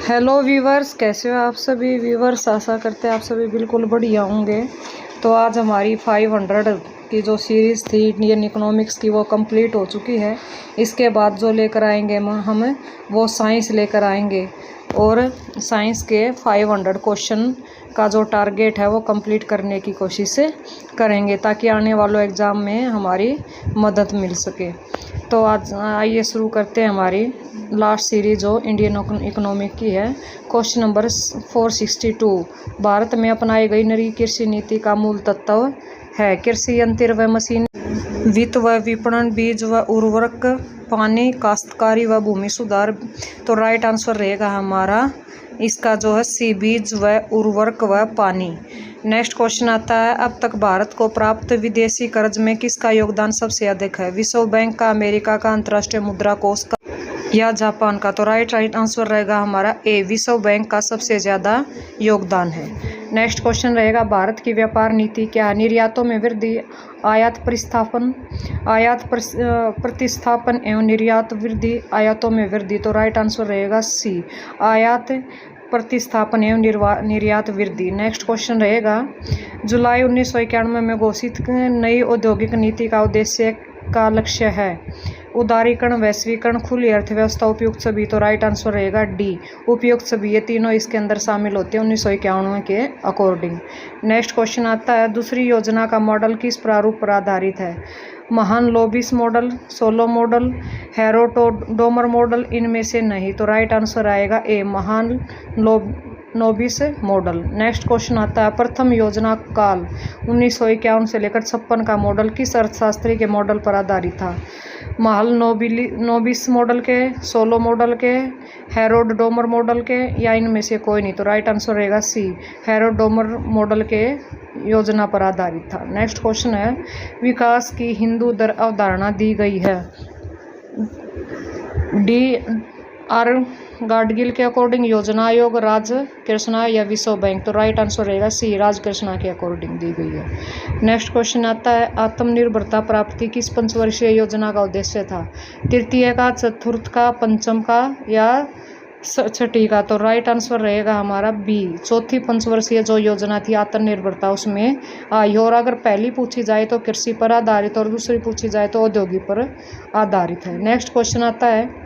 Hello viewers, कैसे हो आप सभी व्यूवर्स। आशा करते हैं आप सभी बिल्कुल बढ़िया होंगे। तो आज हमारी 500 की जो सीरीज़ थी इंडियन इकोनॉमिक्स की वो कंप्लीट हो चुकी है। इसके बाद जो लेकर आएंगे हम वो साइंस लेकर आएंगे और साइंस के 500 क्वेश्चन का जो टारगेट है वो कंप्लीट करने की कोशिश करेंगे ताकि आने वालों एग्ज़ाम में हमारी मदद मिल सके। तो आज आइए शुरू करते हैं हमारी लास्ट सीरीज जो इंडियन इकोनॉमिक की है। क्वेश्चन नंबर 462, भारत में अपनाई गई नई कृषि नीति का मूल तत्व है कृषि यंत्र व मशीन, वित्त व विपणन, बीज व उर्वरक, पानी, काश्तकारी व भूमि सुधार। तो राइट आंसर रहेगा हमारा इसका जो है सी, बीज व उर्वरक व पानी। नेक्स्ट क्वेश्चन आता है, अब तक भारत को प्राप्त विदेशी कर्ज में किसका योगदान सबसे अधिक है? विश्व बैंक का, अमेरिका का, अंतर्राष्ट्रीय मुद्रा कोष का या जापान का? तो राइट आंसर रहेगा हमारा ए, विश्व बैंक का सबसे ज़्यादा योगदान है। नेक्स्ट क्वेश्चन रहेगा, भारत की व्यापार नीति क्या है? निर्यातों में वृद्धि, आयात प्रतिस्थापन एवं निर्यात वृद्धि, आयातों में वृद्धि। तो राइट आंसर रहेगा सी, आयात प्रतिस्थापन एवं निर्यात वृद्धि। नेक्स्ट क्वेश्चन रहेगा, जुलाई 1991 में घोषित नई औद्योगिक नीति का उद्देश्य का लक्ष्य है? उदारीकरण, वैश्वीकरण, खुली अर्थव्यवस्था, उपयुक्त सभी। तो राइट आंसर रहेगा डी, उपयुक्त सभी। ये तीनों इसके अंदर शामिल होते हैं 1991 के अकॉर्डिंग। नेक्स्ट क्वेश्चन आता है, दूसरी योजना का मॉडल किस प्रारूप पर आधारित है? महान लोबिस मॉडल, सोलो मॉडल, हेरोडोमर मॉडल, इनमें से नहीं। तो राइट आंसर आएगा ए, महान नोबिस मॉडल। नेक्स्ट क्वेश्चन आता है, प्रथम योजना काल 1951 से लेकर 56 का मॉडल किस अर्थशास्त्री के मॉडल पर आधारित था? महल नोबिस मॉडल के, सोलो मॉडल के, हेरोडोमर मॉडल के, या इनमें से कोई नहीं। तो राइट आंसर रहेगा सी, हेरोडोमर मॉडल के योजना पर आधारित था। नेक्स्ट क्वेश्चन है, विकास की हिंदू दर अवधारणा दी गई है? डी आर गाडगिल के अकॉर्डिंग, योजना आयोग, राजकृष्णा या विश्व बैंक? तो राइट आंसर रहेगा सी, राजकृष्णा के अकॉर्डिंग दी गई है। नेक्स्ट क्वेश्चन आता है, आत्मनिर्भरता प्राप्ति किस पंचवर्षीय योजना का उद्देश्य था? तृतीय का, चतुर्थ का, पंचम का या छठी का? तो राइट आंसर रहेगा हमारा बी, चौथी पंचवर्षीय जो योजना थी आत्मनिर्भरता उसमें आई। और अगर पहली पूछी जाए तो कृषि पर आधारित और दूसरी पूछी जाए तो औद्योगिक पर आधारित है। नेक्स्ट क्वेश्चन आता है,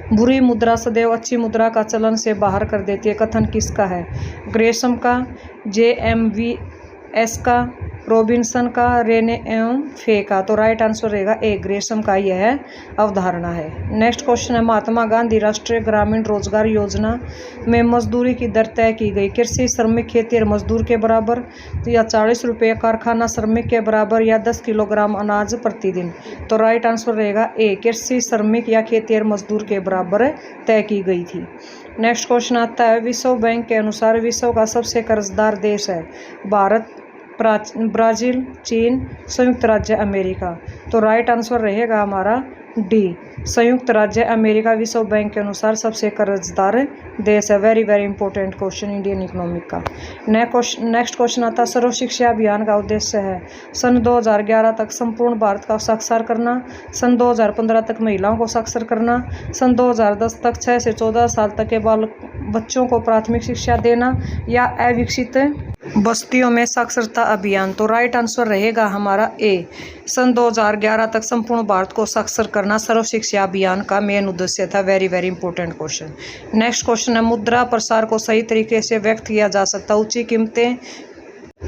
बुरी मुद्रा सदैव अच्छी मुद्रा का चलन से बाहर कर देती है, कथन किसका है? ग्रेसम का, JMVS का, रॉबिन्सन का, रेने एवं फे का? तो राइट आंसर रहेगा ए, ग्रेसम का यह अवधारणा है। नेक्स्ट क्वेश्चन है, महात्मा गांधी राष्ट्रीय ग्रामीण रोजगार योजना में मजदूरी की दर तय की गई कृषि श्रमिक खेती मजदूर के बराबर, या 40 रुपये कारखाना श्रमिक के बराबर, या 10 किलोग्राम अनाज प्रतिदिन? तो राइट आंसर रहेगा ए, कृषि श्रमिक या खेती मजदूर के बराबर तय की गई थी। नेक्स्ट क्वेश्चन आता है, विश्व बैंक के अनुसार विश्व का सबसे कर्जदार देश है? भारत, ब्राज़ील, चीन, संयुक्त राज्य अमेरिका? तो राइट आंसर रहेगा हमारा डी, संयुक्त राज्य अमेरिका विश्व बैंक के अनुसार सबसे कर्जदार देश है। Very very important question Indian economic का। नेक्स्ट क्वेश्चन आता है, सर्व शिक्षा अभियान का उद्देश्य है? सन 2011 तक संपूर्ण भारत का साक्षर करना, सन 2015 तक महिलाओं को साक्षर करना, सन 2010 तक 6 से 14 साल तक के बच्चों को प्राथमिक शिक्षा देना, या अविकसित बस्तियों में साक्षरता अभियान? तो राइट आंसर रहेगा हमारा ए, सन 2011 तक संपूर्ण भारत को साक्षर करना सर्व शिक्षा अभियान का मेन उद्देश्य था। Very very important question. Next question है, मुद्रा प्रसार को सही तरीके से व्यक्त किया जा सकता? ऊंची कीमतें,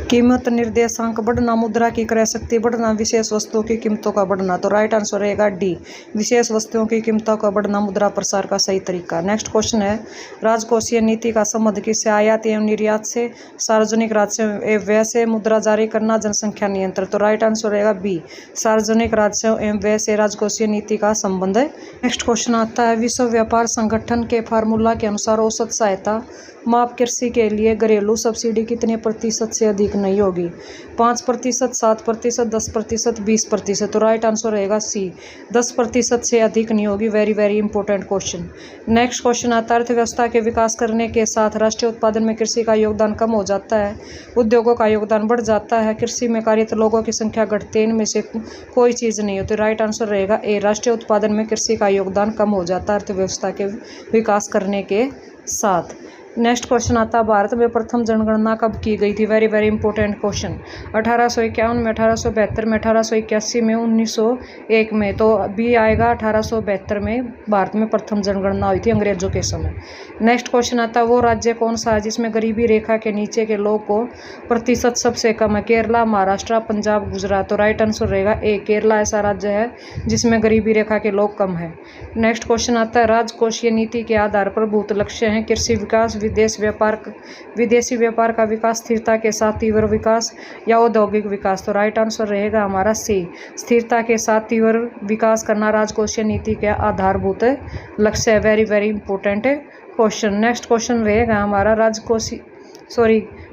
कीमत निर्देशांक बढ़ना, मुद्रा की क्रय शक्ति बढ़ना, विशेष वस्तुओं की कीमतों का बढ़ना? तो राइट आंसर रहेगा डी, विशेष वस्तुओं की कीमतों का बढ़ना मुद्रा प्रसार का सही तरीका। नेक्स्ट क्वेश्चन है, राजकोषीय नीति का संबंध किससे? आयात एवं निर्यात से, सार्वजनिक राजस्व एवं व्यय से, मुद्रा जारी करना, जनसंख्या नियंत्रण? तो राइट आंसर रहेगा बी, सार्वजनिक राजस्व एवं व्यय से राजकोषीय नीति का संबंध है। नेक्स्ट क्वेश्चन आता है, विश्व व्यापार संगठन के फार्मूला के अनुसार औसत सहायता माप कृषि के लिए घरेलू सब्सिडी कितने प्रतिशत से अधिक नहीं होगी? 5%, 7%, 10%, 20%? तो राइट आंसर रहेगा सी, 10% से अधिक नहीं होगी। Very very important question. Next question आता है, अर्थव्यवस्था के विकास करने के साथ राष्ट्रीय उत्पादन में कृषि का योगदान कम हो जाता है, उद्योगों का योगदान बढ़ जाता है, कृषि में कार्यरत लोगों की संख्या घटती है, इनमें से कोई चीज़ नहीं होती? राइट आंसर रहेगा ए, राष्ट्रीय उत्पादन में कृषि का योगदान कम हो जाता है अर्थव्यवस्था के विकास करने के 2007। नेक्स्ट क्वेश्चन आता है भारत में प्रथम जनगणना कब की गई थी। Very very important question. 1851 में, 1872 में, 1881 में, 1901 में। तो बी आएगा 1872 में भारत में प्रथम जनगणना हुई थी अंग्रेजों के समय। नेक्स्ट क्वेश्चन आता है वो राज्य कौन सा है जिसमें गरीबी रेखा के नीचे के लोग को प्रतिशत सबसे कम है। केरला, महाराष्ट्र, पंजाब, गुजरात। तो राइट आंसर रहेगा ए, केरला ऐसा राज्य है जिसमें गरीबी रेखा के लोग कम है। नेक्स्ट क्वेश्चन आता है राजकोषीय नीति के आधार पर भूत लक्ष्य हैं कृषि विकास, विदेशी व्यापार का विकास, स्थिरता के साथ तीव्र विकास या औद्योगिक विकास। तो राइट आंसर रहेगा हमारा सी, स्थिरता के साथ तीव्र विकास करना राजकोषीय नीति के आधारभूत लक्ष्य है। Very very important question. Next question रहेगा हमारा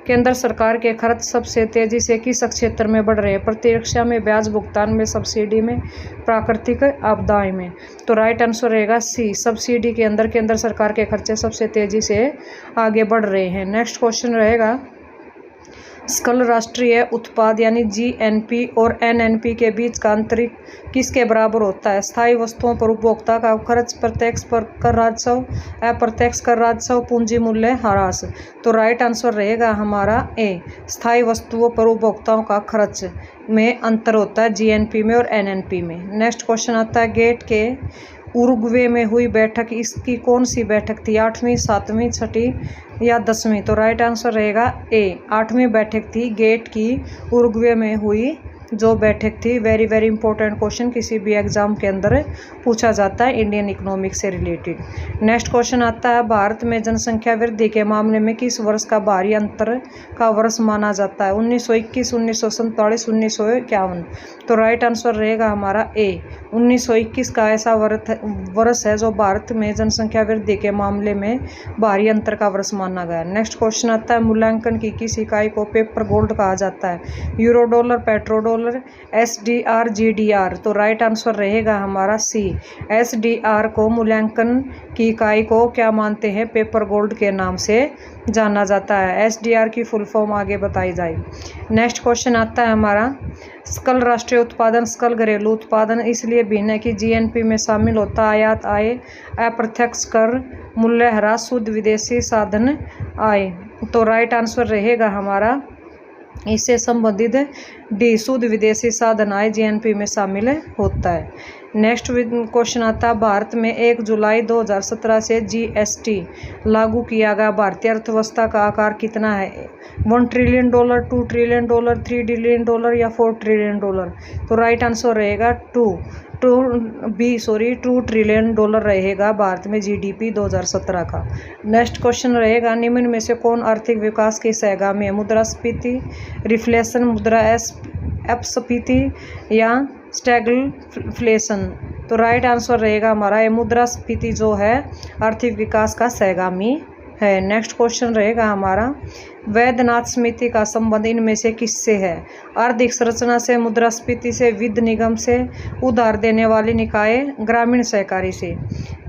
केंद्र सरकार के खर्च सबसे तेजी से किस क्षेत्र में बढ़ रहे हैं। प्रतिरक्षा में, ब्याज भुगतान में, सब्सिडी में, प्राकृतिक आपदाएं में। तो राइट आंसर रहेगा सी, सब्सिडी के अंदर केंद्र सरकार के खर्चे सबसे तेजी से आगे बढ़ रहे हैं। नेक्स्ट क्वेश्चन रहेगा सकल राष्ट्रीय उत्पाद यानी जीएनपी और एनएनपी के बीच का अंतर किसके बराबर होता है। स्थायी वस्तुओं पर उपभोक्ता का खर्च, प्रत्यक्ष कर राजस्व, अप्रत्यक्ष कर राजस्व, पूंजी मूल्य ह्रास। तो राइट आंसर रहेगा हमारा ए, स्थायी वस्तुओं पर उपभोक्ताओं का खर्च में अंतर होता है जीएनपी में और एनएनपी में। नेक्स्ट क्वेश्चन आता है गेट के उरुग्वे में हुई बैठक इसकी कौन सी बैठक थी। 8वीं, 7वीं, 6ठी या 10वीं। तो राइट आंसर रहेगा ए, 8वीं बैठक थी गेट की उरुग्वे में हुई जो बैठक थी। वेरी वेरी इंपॉर्टेंट क्वेश्चन किसी भी एग्जाम के अंदर पूछा जाता है इंडियन इकोनॉमिक्स से रिलेटेड। नेक्स्ट क्वेश्चन आता है भारत में जनसंख्या वृद्धि के मामले में किस वर्ष का भारी अंतर का वर्ष माना जाता है। 1921, 1947, 1951। तो राइट आंसर रहेगा हमारा ए, 1921 का ऐसा वर्ष है जो भारत में जनसंख्या वृद्धि के मामले में भारी अंतर का वर्ष माना गया। नेक्स्ट क्वेश्चन आता है मूल्यांकन की किस इकाई को पेपर गोल्ड कहा जाता है। Euro dollar, petro dollar, SDR, GDR. तो राइट आंसर रहेगा हमारा सी, एसडीआर को मूल्यांकन की इकाई को क्या मानते हैं, पेपर गोल्ड के नाम से जाना जाता है। एसडीआर की फुल फॉर्म आगे बताई जाएगी। नेक्स्ट क्वेश्चन आता है हमारा सकल राष्ट्रीय उत्पादन, सकल घरेलू उत्पादन इसलिए भिन्न है कि जीएनपी में शामिल होता आयात आय, अप्रत्यक्ष कर, मूल्य ह्रास, शुद्ध विदेशी साधन आय। तो राइट आंसर रहेगा हमारा इससे संबंधित डी, शुद्ध विदेशी साधन आय जीएनपी में शामिल होता है। नेक्स्ट क्वेश्चन आता है भारत में 1 जुलाई 2017 से जीएसटी लागू किया गया भारतीय अर्थव्यवस्था का आकार कितना है। $1 ट्रिलियन, $2 ट्रिलियन, $3 ट्रिलियन या $4 ट्रिलियन। तो राइट आंसर रहेगा 2 ट्रिलियन डॉलर रहेगा भारत में जीडीपी 2017 का। नेक्स्ट क्वेश्चन रहेगा निम्न में से कौन आर्थिक विकास के सहगामी है। मुद्रास्फीति, रिफ्लेशन, मुद्रा अपस्फीति या स्टैगफ्लेशन। तो राइट आंसर रहेगा हमारा ये मुद्रास्फीति जो है आर्थिक विकास का सहगामी है। नेक्स्ट क्वेश्चन रहेगा हमारा वैद्यनाथ समिति का संबंध इनमें से किससे है। आर्थिक संरचना से, मुद्रास्फीति से, वित्त निगम से, उधार देने वाले निकाय, ग्रामीण सहकारी से।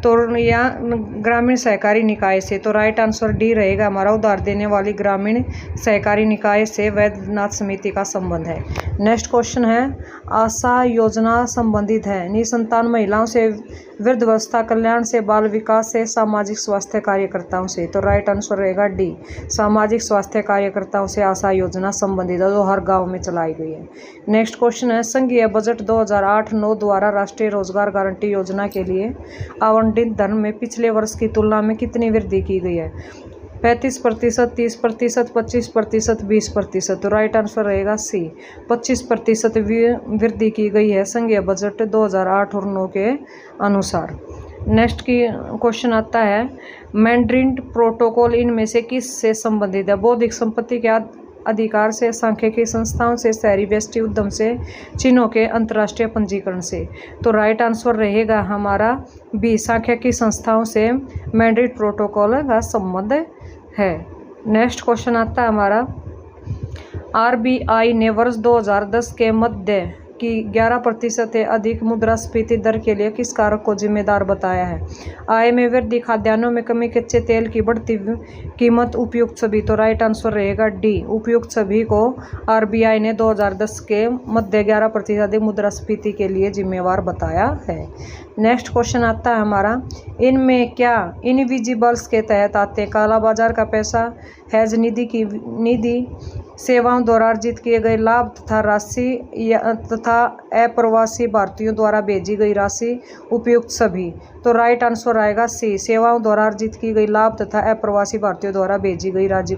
तो या ग्रामीण सहकारी निकाय से। तो राइट आंसर डी रहेगा हमारा उधार देने वाली ग्रामीण सहकारी निकाय से वैद्यनाथ समिति का संबंध है। नेक्स्ट क्वेश्चन है आशा योजना संबंधित है निसंतान महिलाओं से, वृद्धावस्था कल्याण से, बाल विकास से, सामाजिक स्वास्थ्य कार्यकर्ताओं से। तो राइट आंसर रहेगा डी, सामाजिक स्वास्थ्य कार्यकर्ताओं से आशा योजना संबंधित है जो हर गांव में चलाई गई है। नेक्स्ट क्वेश्चन है संघीय बजट 2008-9 द्वारा राष्ट्रीय रोजगार गारंटी योजना के लिए आवंटित धन में पिछले वर्ष की तुलना में कितनी वृद्धि की गई है। 35%, 30%, 25%, 20%। तो राइट आंसर रहेगा सी, 25% वृद्धि की गई है संघीय बजट 2008 और 9 के अनुसार। नेक्स्ट की क्वेश्चन आता है मैंड्रिन प्रोटोकॉल इनमें से किस से संबंधित है। बौद्धिक संपत्ति के अधिकार से, सांख्यिकी संस्थाओं से, शहरी व्यष्टि उद्यम से, चिन्हों के अंतर्राष्ट्रीय पंजीकरण से। तो राइट आंसर रहेगा हमारा बी, सांख्यिकी संस्थाओं से मैंड्रिन प्रोटोकॉल का संबंध है। नेक्स्ट क्वेश्चन आता है हमारा आरबीआई ने वर्ष 2010 के मध्य की 11% से अधिक मुद्रास्फीति दर के लिए किस कारक को जिम्मेदार बताया है? आय में वृद्धि, खाद्यान्नों में कमी, कच्चे तेल की बढ़ती कीमत, उपयुक्त सभी। तो राइट आंसर रहेगा डी, उपयुक्त सभी को आरबीआई ने 2010 के मध्य 11% अधिक मुद्रास्फीति के लिए जिम्मेवार बताया है। नेक्स्ट क्वेश्चन आता है हमारा, इनमें क्या इनविजिबल्स के तहत आते हैं? काला बाजार का पैसा, हैज निधि, सेवाओं द्वारा अर्जित किए गए लाभ तथा राशि तथा अप्रवासी भारतीयों द्वारा भेजी गई राशि, उपयुक्त सभी। तो राइट आंसर आएगा सी, सेवाओं द्वारा अर्जित की गई लाभ तथा अप्रवासी भारतीयों द्वारा भेजी गई राशि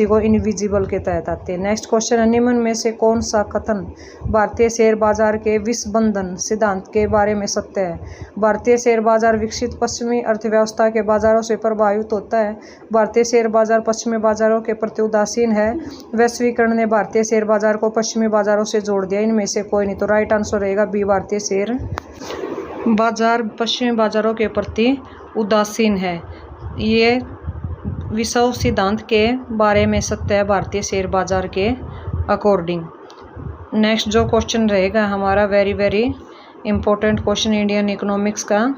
को इनविजिबल के तहत आते हैं। नेक्स्ट क्वेश्चन है, निम्न में से कौन सा कथन भारतीय शेयर बाजार के विश्वबंधन सिद्धांत के बारे में सत्य है? भारतीय शेयर बाजार विकसित पश्चिमी अर्थव्यवस्था के बाजारों से प्रभावित होता है। भारतीय शेयर बाजार पश्चिमी बाजारों के प्रति उदासीन है। वैश्वीकरण ने भारतीय शेयर बाजार को पश्चिमी बाजारों से जोड़ दिया। इनमें से कोई नहीं। तो राइट आंसर रहेगा बी, भारतीय शेयर बाजार पश्चिमी बाजारों के प्रति उदासीन है। ये विश्व सिद्धांत के बारे में सत्य है भारतीय शेयर बाजार के अकॉर्डिंग। नेक्स्ट जो क्वेश्चन रहेगा हमारा, very important question Indian economics का।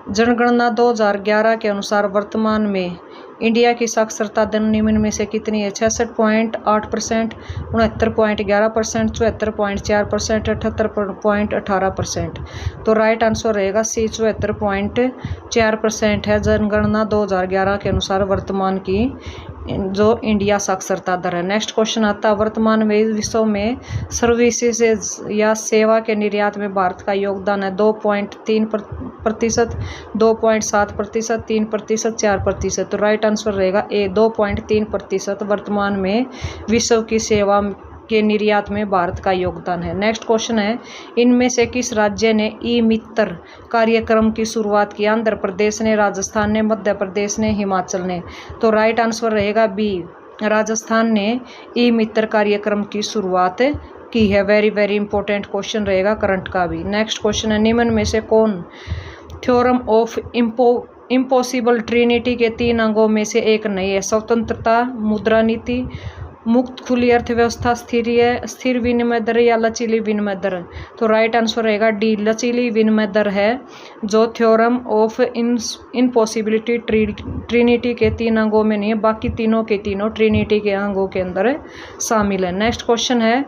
जनगणना 2011 के अनुसार वर्तमान में इंडिया की साक्षरता दर निम्न में से कितनी है? 66.8%, 69.11%, 74.4%, 78.18%। तो राइट आंसर रहेगा सी, 74.4% है जनगणना 2011 के अनुसार वर्तमान की जो इंडिया साक्षरता दर है। नेक्स्ट क्वेश्चन आता है, वर्तमान में विश्व में सर्विसेज या सेवा के निर्यात में भारत का योगदान है 2.3%, 2.7%, 3%, 4%। तो राइट आंसर रहेगा ए, 2.3% वर्तमान में विश्व की सेवा के निर्यात में भारत का योगदान है। नेक्स्ट क्वेश्चन है, इनमें से किस राज्य ने ई मित्र कार्यक्रम की शुरुआत की? आंध्र प्रदेश ने, राजस्थान ने, मध्य प्रदेश ने, हिमाचल ने। तो राइट आंसर रहेगा बी, राजस्थान ने ई मित्र कार्यक्रम की शुरुआत की है। वेरी इंपॉर्टेंट क्वेश्चन रहेगा करंट का भी। नेक्स्ट क्वेश्चन है, निम्न में से कौन थ्योरम ऑफ इम्पॉसिबल ट्रिनिटी के 3 अंगों में से एक नहीं है? स्वतंत्रता, मुद्रा नीति, मुक्त खुली अर्थव्यवस्था, स्थिर विनिमय दर या लचीली विनिमय दर। तो राइट आंसर रहेगा डी, लचीली विनिमय दर है जो थ्योरम ऑफ इम्पॉसिबिलिटी ट्रिनिटी के 3 अंगों में नहीं है, बाकी तीनों के तीनों ट्रिनिटी के अंगों के अंदर शामिल है। नेक्स्ट क्वेश्चन है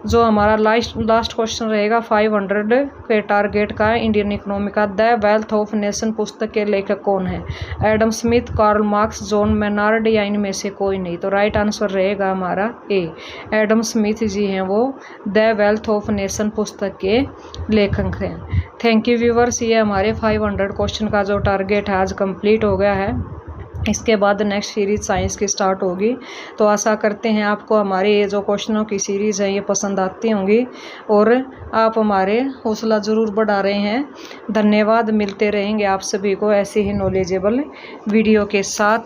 जो हमारा लास्ट क्वेश्चन रहेगा 500 के टारगेट का इंडियन इकोनॉमी का। द वेल्थ ऑफ नेशन पुस्तक के लेखक कौन है? Adam Smith, Karl Marx, John Maynard या इनमें से कोई नहीं। तो राइट आंसर रहेगा हमारा ए, एडम स्मिथ जी हैं वो द वेल्थ ऑफ नेशन पुस्तक के लेखक हैं। थैंक यू व्यूवर्स, ये हमारे 500 क्वेश्चन का जो टारगेट है आज कंप्लीट हो गया है। इसके बाद नेक्स्ट सीरीज साइंस की स्टार्ट होगी। तो आशा करते हैं आपको हमारे ये जो क्वेश्चनों की सीरीज़ है ये पसंद आती होंगी और आप हमारे हौसला ज़रूर बढ़ा रहे हैं। धन्यवाद, मिलते रहेंगे आप सभी को ऐसे ही नॉलेजेबल वीडियो के साथ।